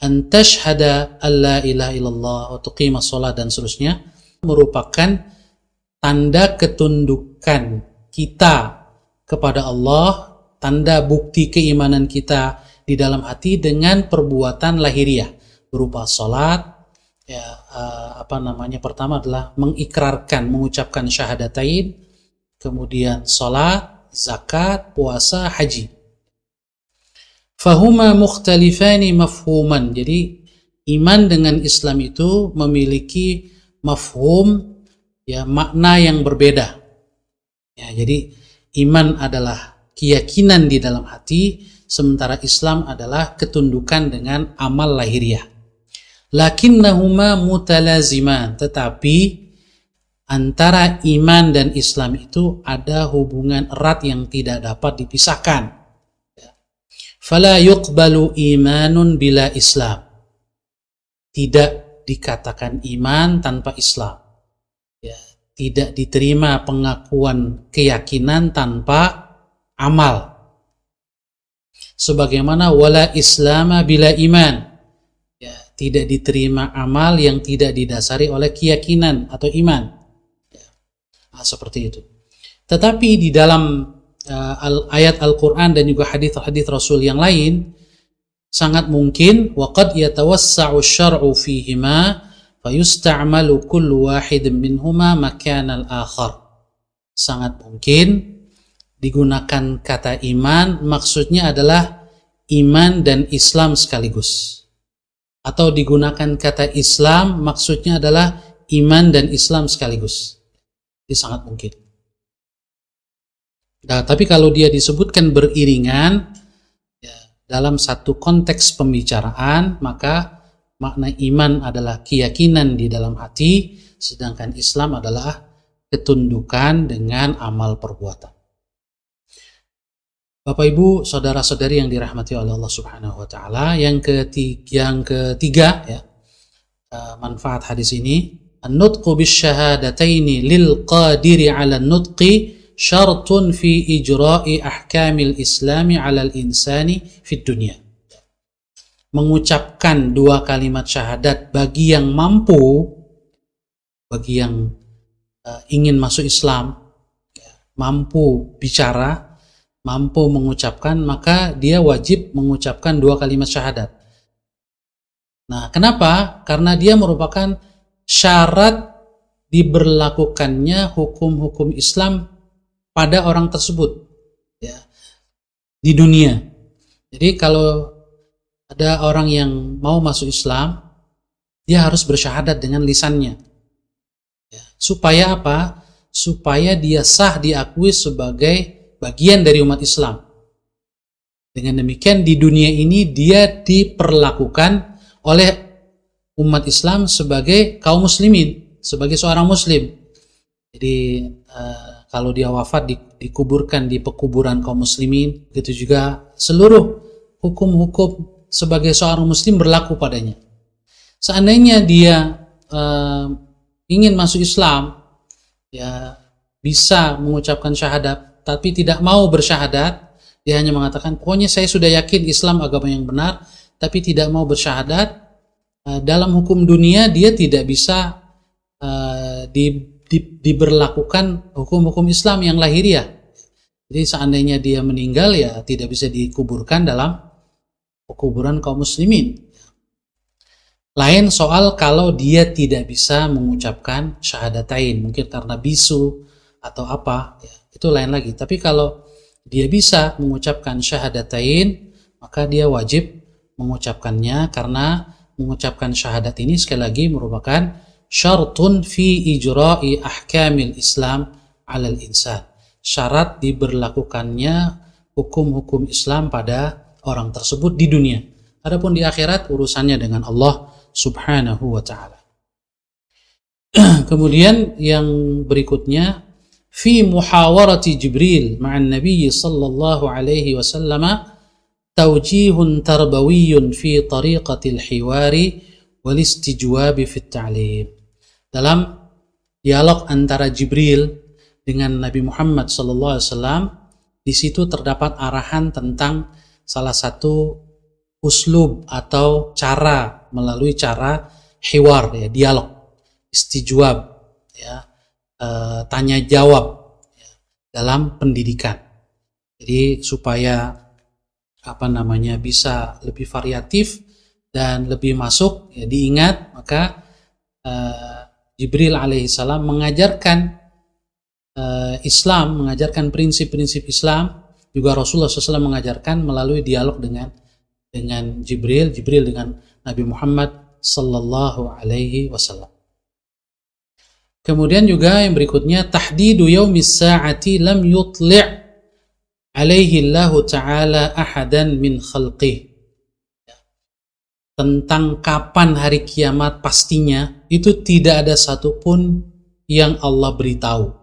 an tashhada alla ilaha illallah wa tuqimas shalah dan seterusnya, merupakan tanda ketundukan kita kepada Allah, tanda bukti keimanan kita di dalam hati dengan perbuatan lahiriah berupa salat, Ya, pertama adalah mengikrarkan, mengucapkan syahadatain, kemudian sholat, zakat, puasa, haji. Fahuma mukhtalifani mafhuman. Jadi iman dengan Islam itu memiliki mafhum, ya, makna yang berbeda. Ya, jadi iman adalah keyakinan di dalam hati, sementara Islam adalah ketundukan dengan amal lahiriah. Lakinnahuma mutalaziman, tetapi antara iman dan Islam itu ada hubungan erat yang tidak dapat dipisahkan. Fala yuqbalu imanun bila Islam. Tidak dikatakan iman tanpa Islam. Ya, tidak diterima pengakuan keyakinan tanpa amal. Sebagaimana wala islama bila iman. Ya, tidak diterima amal yang tidak didasari oleh keyakinan atau iman. Ya, seperti itu. Tetapi di dalam ayat Al-Quran dan juga hadits-hadits Rasul yang lain, sangat mungkin waqad yatawassa'u syar'u fihima fayusta'malu kullu wahidin minhuma makanal akhar. Sangat mungkin digunakan kata iman, maksudnya adalah iman dan Islam sekaligus. Atau digunakan kata Islam, maksudnya adalah iman dan Islam sekaligus. Ini sangat mungkin. Nah, tapi kalau dia disebutkan beriringan, ya, dalam satu konteks pembicaraan, maka makna iman adalah keyakinan di dalam hati, sedangkan Islam adalah ketundukan dengan amal perbuatan. Bapak Ibu, saudara-saudari yang dirahmati oleh Allah Subhanahu wa taala, yang ketiga ya, manfaat hadis ini, an-nutqu bisyahadataini lil qadiri 'ala an-nutqi syartun fi ijra'i ahkamil islami 'alal insani fid dunya. Mengucapkan dua kalimat syahadat bagi yang mampu, bagi yang ingin masuk Islam, mampu bicara, mampu mengucapkan, maka dia wajib mengucapkan dua kalimat syahadat. Nah, kenapa? Karena dia merupakan syarat diberlakukannya hukum-hukum Islam pada orang tersebut, ya, di dunia. Jadi kalau ada orang yang mau masuk Islam, dia harus bersyahadat dengan lisannya, ya. Supaya apa? Supaya dia sah diakui sebagai bagian dari umat Islam. Dengan demikian di dunia ini dia diperlakukan oleh umat Islam sebagai kaum muslimin, sebagai seorang muslim. Jadi kalau dia wafat dikuburkan di pekuburan kaum muslimin, begitu juga seluruh hukum-hukum sebagai seorang muslim berlaku padanya. Seandainya dia ingin masuk Islam, ya, bisa mengucapkan syahadat, tapi tidak mau bersyahadat, dia hanya mengatakan, pokoknya saya sudah yakin Islam agama yang benar, tapi tidak mau bersyahadat, dalam hukum dunia dia tidak bisa diberlakukan hukum-hukum Islam yang lahiriah. Jadi seandainya dia meninggal, ya tidak bisa dikuburkan dalam kuburan kaum muslimin. Lain soal kalau dia tidak bisa mengucapkan syahadatain, mungkin karena bisu atau apa, ya, itu lain lagi. Tapi kalau dia bisa mengucapkan syahadatain, maka dia wajib mengucapkannya, karena mengucapkan syahadat ini sekali lagi merupakan syartun fi ijra'i ahkamil Islam 'alal insan. Syarat diberlakukannya hukum-hukum Islam pada orang tersebut di dunia. Adapun di akhirat urusannya dengan Allah Subhanahu wa taala. Kemudian yang berikutnya, fi muhawarati Jibril ma'an Nabi sallallahu alaihi wasallam tawjihun tarbawiyyun fi tariqatil hiwari wal istijwabi fit ta'lim. Dalam dialog antara Jibril dengan Nabi Muhammad SAW, di situ terdapat arahan tentang salah satu uslub atau cara, melalui cara hiwar, ya, dialog, istijwab, ya, tanya jawab, ya, dalam pendidikan. Jadi supaya bisa lebih variatif dan lebih masuk, ya, diingat, maka Jibril alaihissalam mengajarkan Islam, mengajarkan prinsip-prinsip Islam, juga Rasulullah SAW mengajarkan melalui dialog dengan Jibril dengan Nabi Muhammad sallallahu alaihi wasallam. Kemudian juga yang berikutnya, tahdidu yaumis sa'ati lam yutli' alaihi Allah Ta'ala ahadan min khalqih. Tentang kapan hari kiamat pastinya, itu tidak ada satupun yang Allah beritahu.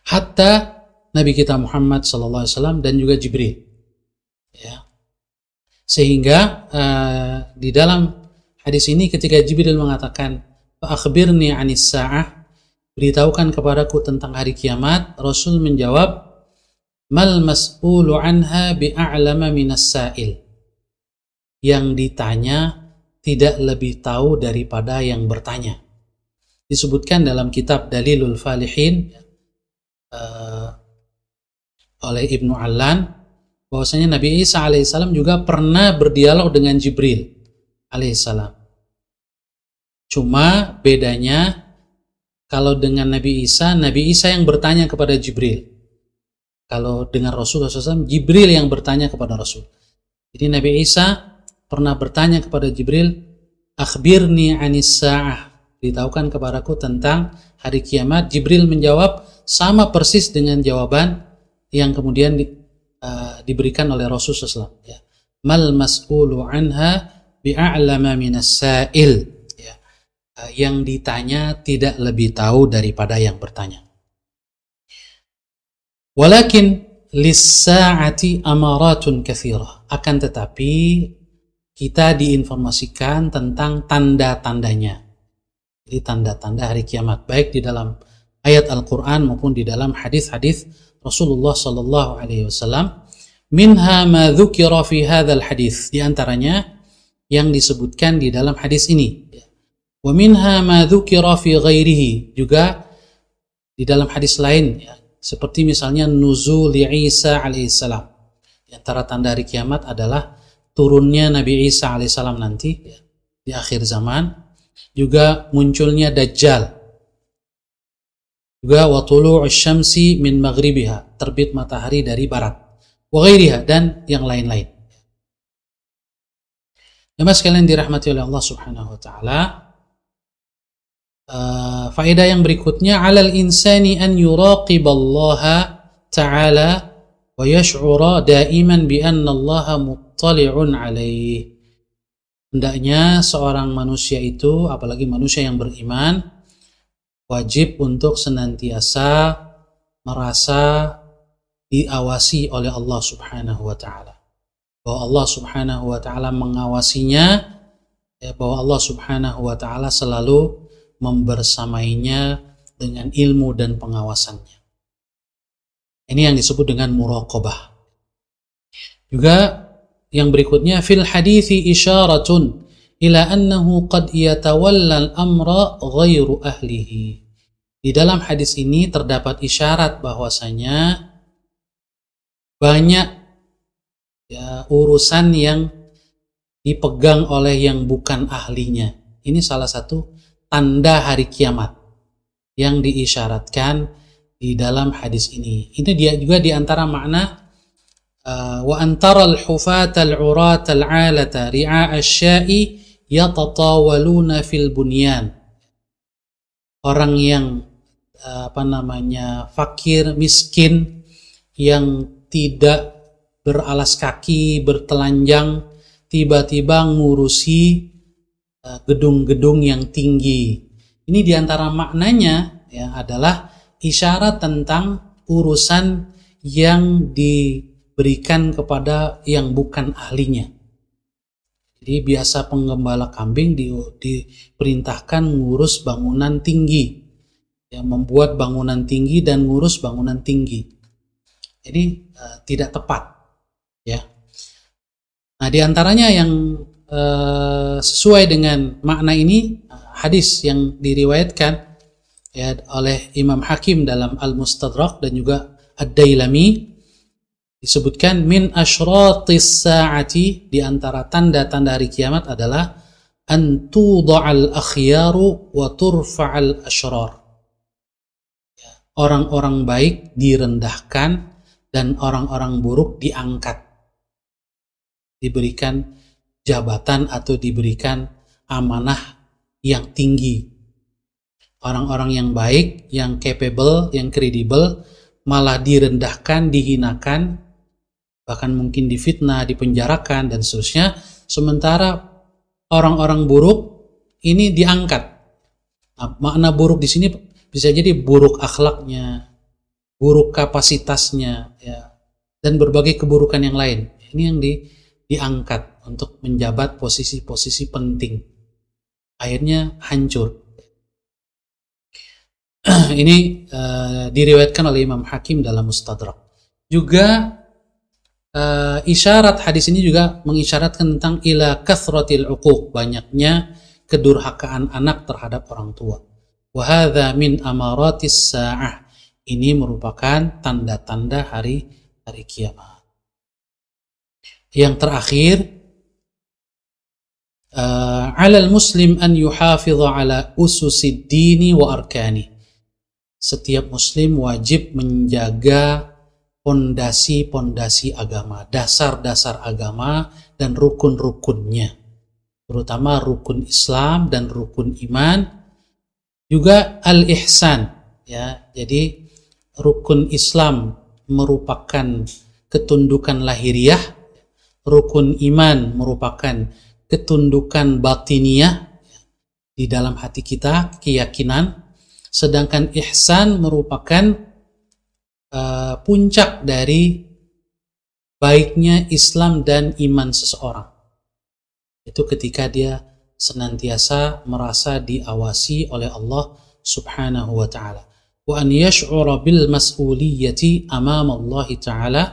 Hatta Nabi kita Muhammad SAW dan juga Jibril. Ya. Sehingga di dalam hadis ini ketika Jibril mengatakan, "Akhbirni 'anis sa'ah," beritahukan kepadaku tentang hari kiamat, Rasul menjawab, "Mal mas'ulu 'anha bi'a'lama minas sa'il." Yang ditanya tidak lebih tahu daripada yang bertanya. Disebutkan dalam kitab Dalilul Falihin oleh Ibnu Allan bahwasanya Nabi Isa alaihissalam juga pernah berdialog dengan Jibril alaihissalam. Cuma bedanya kalau dengan Nabi Isa yang bertanya kepada Jibril. Kalau dengan Rasulullah SAW, Jibril yang bertanya kepada Rasul. Jadi Nabi Isa pernah bertanya kepada Jibril, "Akhbirni 'anis sa'ah." Beritahukan kepadaku tentang hari kiamat. Jibril menjawab sama persis dengan jawaban yang kemudian diberikan oleh Rasulullah SAW. Ya. Mal mas'ulu 'anha bi'a'lama minas sa'il. Ya. Yang ditanya tidak lebih tahu daripada yang bertanya. Walakin lis-sa'ati amaratun katsirah. Akan tetapi kita diinformasikan tentang tanda-tandanya. Jadi tanda-tanda hari kiamat, baik di dalam ayat Al-Quran maupun di dalam hadis-hadis Rasulullah Sallallahu Alaihi Wasallam. Minha ma dzukira fi hadzal hadis, di antaranya yang disebutkan di dalam hadis ini. Wa minha ma dzukira fi ghairihi, juga di dalam hadis lain, ya, seperti misalnya nuzul Isa alaihissalam. Di antara tanda hari kiamat adalah turunnya Nabi Isa alaihissalam nanti, ya, di akhir zaman. Juga munculnya Dajjal. Juga wa tulu'u syamsi min maghribiha, terbit matahari dari barat. Wa ghairiha, dan yang lain-lain. Jemaah sekalian dirahmati oleh Allah Subhanahu wa taala. Faedah yang berikutnya, 'alal insani an yuraqiballaha ta'ala wa yash'ura daiman bi anna Allaha muttali'un 'alaihi. Hendaknya seorang manusia itu, apalagi manusia yang beriman, wajib untuk senantiasa merasa diawasi oleh Allah Subhanahu wa taala. Bahwa Allah Subhanahu wa taala mengawasinya, ya, bahwa Allah Subhanahu wa taala selalu membersamainya dengan ilmu dan pengawasannya. Ini yang disebut dengan muraqabah. Juga yang berikutnya, fil hadithi isyaratun ila annahu qad yatawalla al-amra ghairu ahlihi. Di dalam hadis ini terdapat isyarat bahwasanya banyak, ya, urusan yang dipegang oleh yang bukan ahlinya. Ini salah satu tanda hari kiamat yang diisyaratkan di dalam hadis ini. Ini dia juga di antara makna wa antara al-hufata al-urata al-'alata ri'a asy-sya'i yatatawaluna fil bunyan. Orang yang fakir, miskin, yang tidak beralas kaki, bertelanjang, tiba-tiba ngurusi gedung-gedung yang tinggi. Ini diantara maknanya, ya, adalah isyarat tentang urusan yang diberikan kepada yang bukan ahlinya. Jadi biasa penggembala kambing diperintahkan ngurus bangunan tinggi, ya, membuat bangunan tinggi dan ngurus bangunan tinggi. Jadi tidak tepat, ya. Nah, diantaranya yang sesuai dengan makna ini, hadis yang diriwayatkan, ya, oleh Imam Hakim dalam Al-Mustadrak dan juga Ad-Dailami, disebutkan min asyratis sa'ati, di antara tanda-tanda hari kiamat adalah an tudha'al akhyaru wa turfa'al asyrar. Orang-orang baik direndahkan dan orang-orang buruk diangkat, diberikan jabatan atau diberikan amanah yang tinggi. Orang-orang yang baik, yang capable, yang kredibel malah direndahkan, dihinakan, bahkan mungkin difitnah, dipenjarakan dan seterusnya. Sementara orang-orang buruk ini diangkat. Nah, makna buruk di sini bisa jadi buruk akhlaknya, buruk kapasitasnya, ya, dan berbagai keburukan yang lain. Ini yang diangkat untuk menjabat posisi-posisi penting. Akhirnya hancur. Ini diriwayatkan oleh Imam Hakim dalam Mustadrak. Juga isyarat hadis ini juga mengisyaratkan tentang ila kathratil uquq, banyaknya kedurhakaan anak terhadap orang tua. Wa hadza min amaratis sa'ah, ini merupakan tanda-tanda hari kiamat. Yang terakhir, alal muslim an yuhafidha ala ususid dini wa arkani. Setiap muslim wajib menjaga pondasi-pondasi agama, dasar-dasar agama dan rukun-rukunnya, terutama rukun Islam dan rukun iman, juga al-ihsan, ya. Jadi rukun Islam merupakan ketundukan lahiriah, rukun iman merupakan ketundukan batiniah di dalam hati kita, keyakinan. Sedangkan ihsan merupakan puncak dari baiknya Islam dan iman seseorang. Itu ketika dia senantiasa merasa diawasi oleh Allah Subhanahu wa ta'ala. Wa an yash'ura bil mas'uliyyati amama Allah ta'ala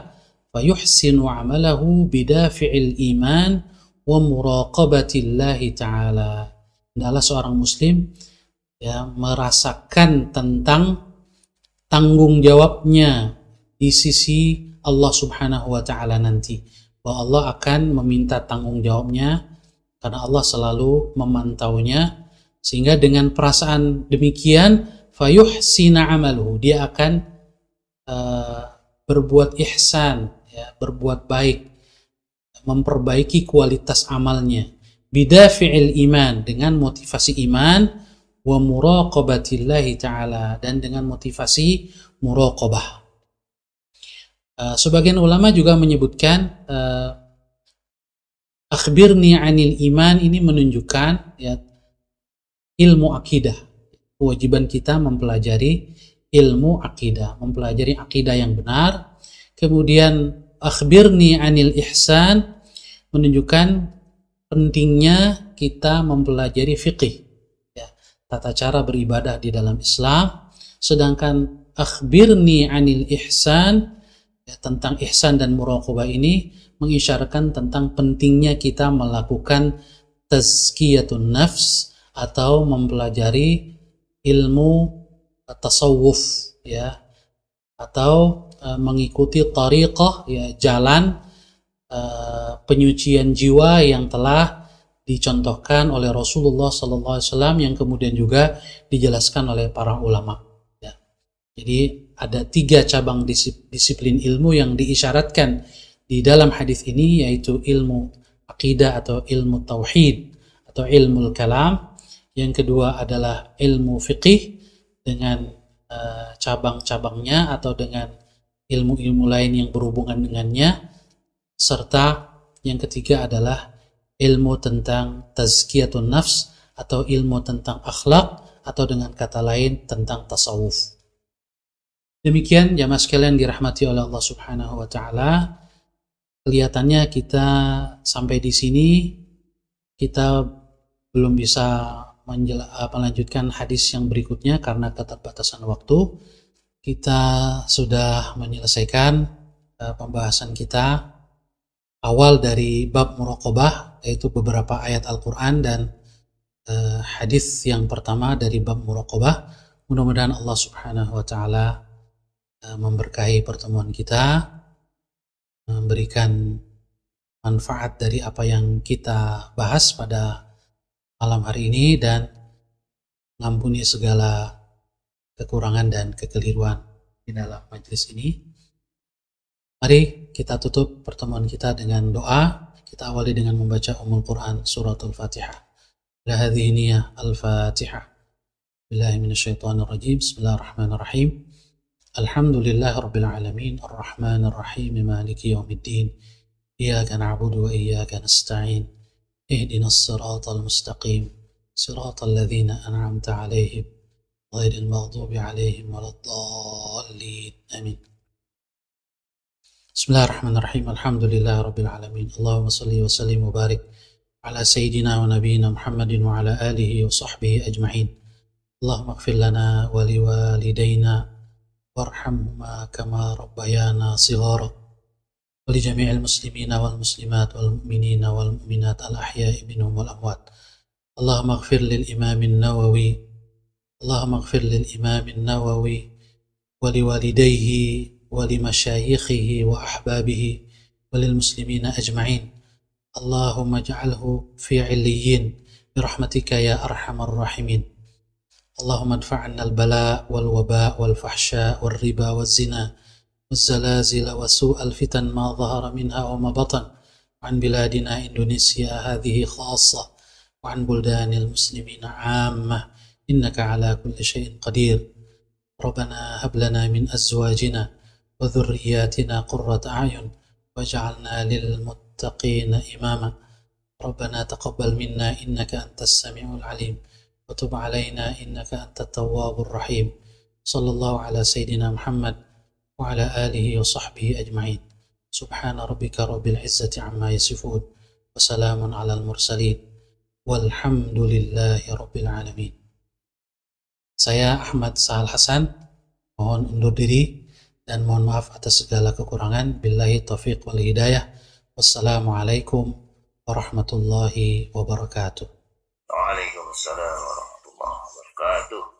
fa yuhsinu 'amalahu bidafi'il iman wa muraqabatillahi ta'ala. Adalah seorang muslim, ya, merasakan tentang tanggung jawabnya di sisi Allah Subhanahu wa ta'ala nanti, bahwa Allah akan meminta tanggung jawabnya karena Allah selalu memantaunya, sehingga dengan perasaan demikian fayuhsina amaluhu, dia akan berbuat ihsan, ya, berbuat baik, memperbaiki kualitas amalnya, bidafi'il iman, dengan motivasi iman, wa muraqabatillahi ta'ala, dan dengan motivasi muraqabah. Sebagian ulama juga menyebutkan akhbirni anil iman, ini menunjukkan, ya, ilmu akidah. Kewajiban kita mempelajari ilmu akidah, mempelajari akidah yang benar. Kemudian akhbirni anil ihsan menunjukkan pentingnya kita mempelajari fiqih, tata cara beribadah di dalam Islam. Sedangkan akhbirni anil ihsan, ya, tentang ihsan dan muraqabah ini mengisyaratkan tentang pentingnya kita melakukan tazkiyatun nafs atau mempelajari ilmu tasawuf, ya, atau mengikuti tariqah, ya, jalan penyucian jiwa yang telah dicontohkan oleh Rasulullah SAW, yang kemudian juga dijelaskan oleh para ulama, ya. Jadi ada 3 cabang disiplin ilmu yang diisyaratkan di dalam hadis ini, yaitu ilmu akidah atau ilmu tauhid atau ilmu kalam. Yang kedua adalah ilmu fiqih dengan cabang-cabangnya atau dengan ilmu-ilmu lain yang berhubungan dengannya. Serta yang ketiga adalah ilmu tentang tazkiyatun nafs atau ilmu tentang akhlak, atau dengan kata lain tentang tasawuf. Demikian jamaah sekalian dirahmati oleh Allah Subhanahu wa ta'ala. Kelihatannya kita sampai di sini kita belum bisa melanjutkan hadis yang berikutnya karena keterbatasan waktu. Kita sudah menyelesaikan pembahasan kita awal dari bab muraqabah, yaitu beberapa ayat Al-Quran dan hadis yang pertama dari bab muraqabah. Mudah-mudahan Allah Subhanahu wa ta'ala memberkahi pertemuan kita, memberikan manfaat dari apa yang kita bahas pada malam hari ini dan mengampuni segala kekurangan dan kekeliruan di dalam majelis ini. Mari kita tutup pertemuan kita dengan doa. Kita awali dengan membaca Quran suratul Fatihah. Hadhihi niyyah al-Fatihah. Billahi minasyaitonir rajim. Bismillahirrahmanirrahim. Alhamdulillahi rabbil alamin, arrahmanir rahim, maliki yaumiddin. Iyyaka na'budu wa iyyaka nasta'in. Ihdinas siratal mustaqim. Siratal ladzina an'amta 'alaihim ghairil maghdubi 'alaihim waladdallin. Amin. Bismillahirrahmanirrahim. Alhamdulillahi rabbil alamin. Allahumma shalli wa sallim wa barik ala sayyidina wa nabiyyina Muhammadin wa ala alihi wa sahbihi ajma'in. Allahumma ighfir lana wa liwalidayna warhamhuma kama rabbayana shighara wa li jami'il muslimina wal muslimat wal mu'minina wal mu'minat al ahya'i minhum wal amwat. Allahumma ighfir lil imam an-Nawawi. Allahumma ighfir lil imam an-Nawawi wa liwalidayhi ولمشايخه وأحبابه وللمسلمين أجمعين. اللهم اجعله في عليين برحمتك يا أرحم الراحمين. اللهم ادفعنا البلاء والوباء والفحشاء والربا والزنا والزلازل وسوء الفتن ما ظهر منها وما بطن عن بلادنا إندونيسيا هذه خاصة وعن بلدان المسلمين عامة إنك على كل شيء قدير. ربنا هب لنا من أزواجنا وذرياتنا قرة أعين واجعلنا للمتقين إماما. ربنا تقبل منا إنك أنت السميع العليم وتب علينا إنك أنت التواب الرحيم. صلى الله على سيدنا محمد وعلى آله وصحبه أجمعين. سبحان ربك رب العزة عما يصفون وسلام على المرسلين والحمد لله رب العالمين. Saya Ahmad Sahal Hasan mohon undur diri dan mohon maaf atas segala kekurangan. Billahi taufiq wal hidayah. Wassalamualaikum warahmatullahi wabarakatuh. Waalaikumsalam warahmatullahi wabarakatuh.